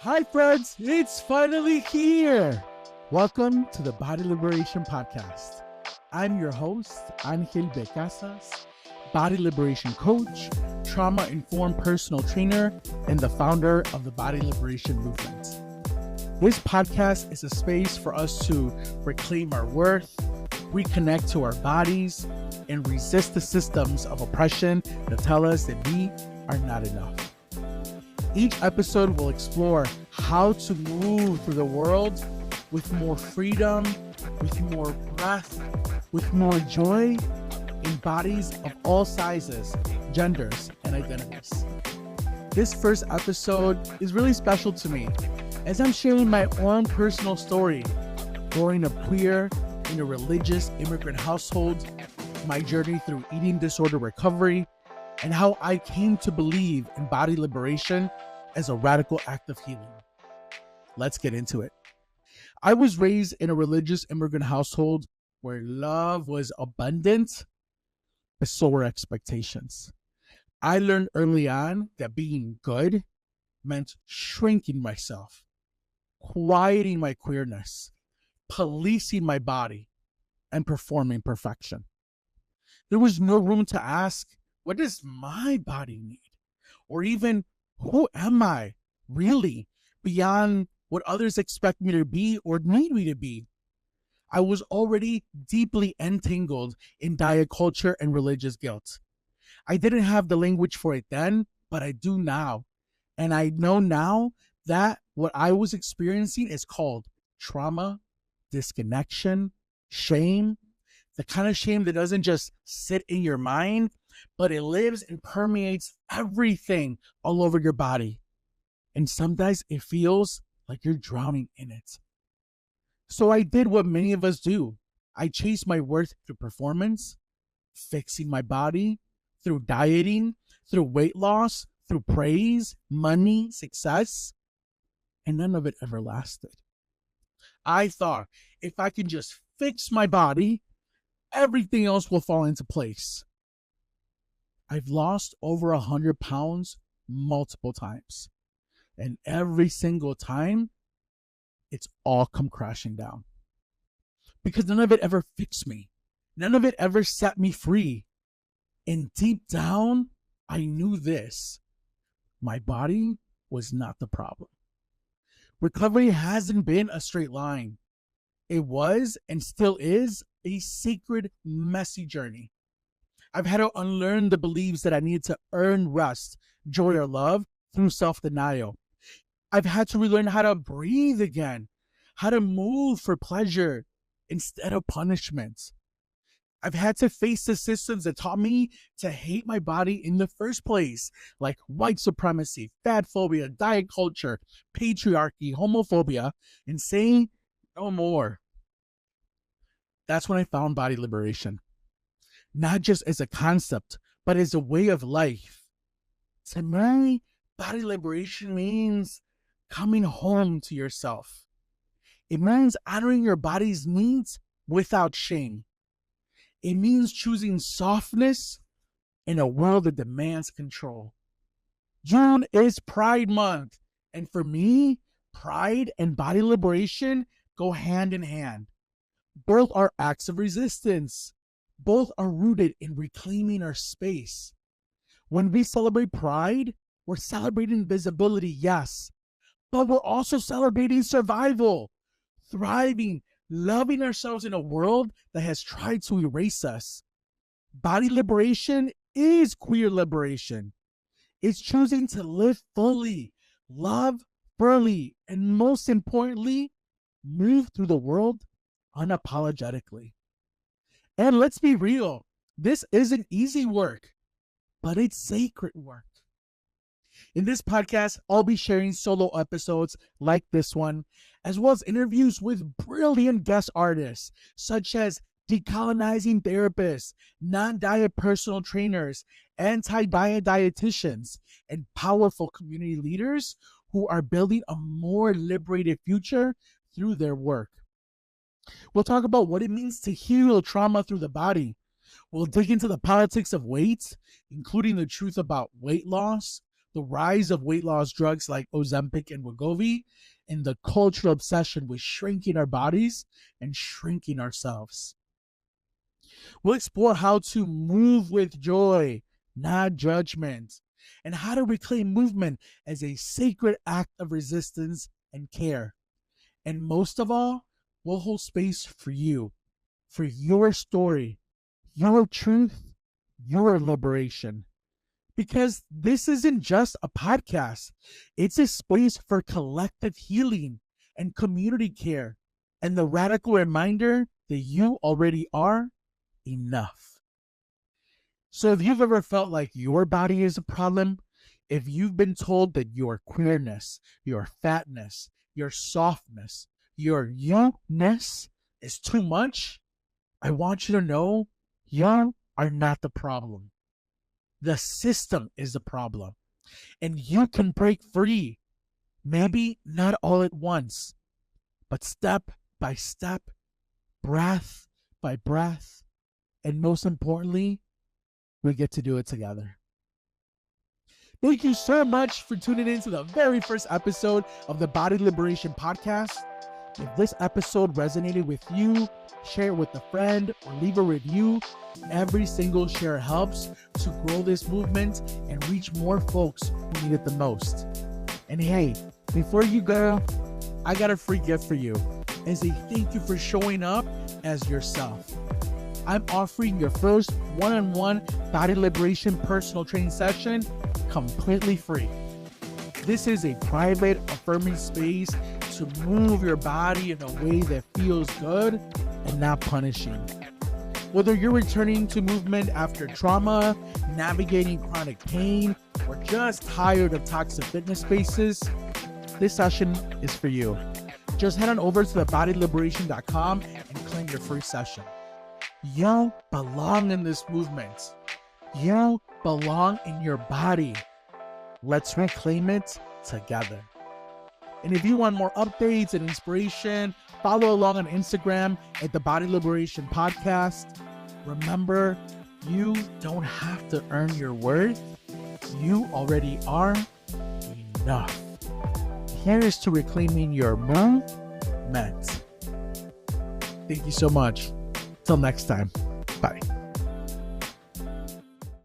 Hi friends, it's finally here. Welcome to the Body Liberation Podcast. I'm your host, Angel Becasas, body liberation coach, trauma-informed personal trainer, and the founder of the Body Liberation Movement. This podcast is a space for us to reclaim our worth, reconnect to our bodies, and resist the systems of oppression that tell us that we are not enough. Each episode will explore how to move through the world with more freedom, with more breath, with more joy in bodies of all sizes, genders, and identities. This first episode is really special to me as I'm sharing my own personal story, growing up queer in a religious immigrant household, my journey through eating disorder recovery, and how I came to believe in body liberation as a radical act of healing. Let's get into it. I was raised in a religious immigrant household where love was abundant, but so were expectations. I learned early on that being good meant shrinking myself, quieting my queerness, policing my body, and performing perfection. There was no room to ask, what does my body need? Or even, who am I really beyond what others expect me to be or need me to be? I was already deeply entangled in diet culture and religious guilt. I didn't have the language for it then, but I do now. And I know now that what I was experiencing is called trauma, disconnection, shame, the kind of shame that doesn't just sit in your mind, but it lives and permeates everything all over your body. And sometimes it feels like you're drowning in it. So I did what many of us do. I chased my worth through performance, fixing my body, through dieting, through weight loss, through praise, money, success, and none of it ever lasted. I thought if I can just fix my body, everything else will fall into place. I've lost over 100 pounds multiple times. And every single time, it's all come crashing down. Because none of it ever fixed me. None of it ever set me free. And deep down, I knew this. My body was not the problem. Recovery hasn't been a straight line. It was and still is a sacred, messy journey. I've had to unlearn the beliefs that I needed to earn rest, joy, or love through self-denial. I've had to relearn how to breathe again, how to move for pleasure instead of punishment. I've had to face the systems that taught me to hate my body in the first place, like white supremacy, fat phobia, diet culture, patriarchy, homophobia, and saying no more. That's when I found body liberation. Not just as a concept, but as a way of life. To me, body liberation means coming home to yourself. It means honoring your body's needs without shame. It means choosing softness in a world that demands control. June is Pride Month, and for me, pride and body liberation go hand in hand. Both are acts of resistance. Both are rooted in reclaiming our space. When we celebrate pride, we're celebrating visibility, yes, but we're also celebrating survival, thriving, loving ourselves in a world that has tried to erase us. Body liberation is queer liberation. It's choosing to live fully, love freely, and most importantly, move through the world unapologetically. And let's be real, this isn't easy work, but it's sacred work. In this podcast, I'll be sharing solo episodes like this one, as well as interviews with brilliant guest artists, such as decolonizing therapists, non-diet personal trainers, anti-diet dietitians, and powerful community leaders who are building a more liberated future through their work. We'll talk about what it means to heal trauma through the body. We'll dig into the politics of weight, including the truth about weight loss, the rise of weight loss drugs like Ozempic and Wegovy, and the cultural obsession with shrinking our bodies and shrinking ourselves. We'll explore how to move with joy, not judgment, and how to reclaim movement as a sacred act of resistance and care. And most of all, we'll hold space for you, for your story, your truth, your liberation. Because this isn't just a podcast, it's a space for collective healing and community care, and the radical reminder that you already are enough. So if you've ever felt like your body is a problem, if you've been told that your queerness, your fatness, your softness, your youngness is too much, I want you to know you are not the problem. The system is the problem. And you can break free. Maybe not all at once, but step by step, breath by breath, and most importantly, we get to do it together. Thank you so much for tuning in to the very first episode of the Body Liberation Podcast. If this episode resonated with you, share it with a friend or leave a review. Every single share helps to grow this movement and reach more folks who need it the most. And hey, before you go, I got a free gift for you as a thank you for showing up as yourself. I'm offering your first one-on-one body liberation personal training session completely free. This is a private, affirming space to move your body in a way that feels good and not punishing. Whether you're returning to movement after trauma, navigating chronic pain, or just tired of toxic fitness spaces, this session is for you. Just head on over to thebodyliberation.com and claim your free session. You belong in this movement. You belong in your body. Let's reclaim it together. And if you want more updates and inspiration, follow along on Instagram at the Body Liberation Podcast. Remember, you don't have to earn your worth. You already are enough. Here's to reclaiming your movement. Thank you so much. Till next time. Bye.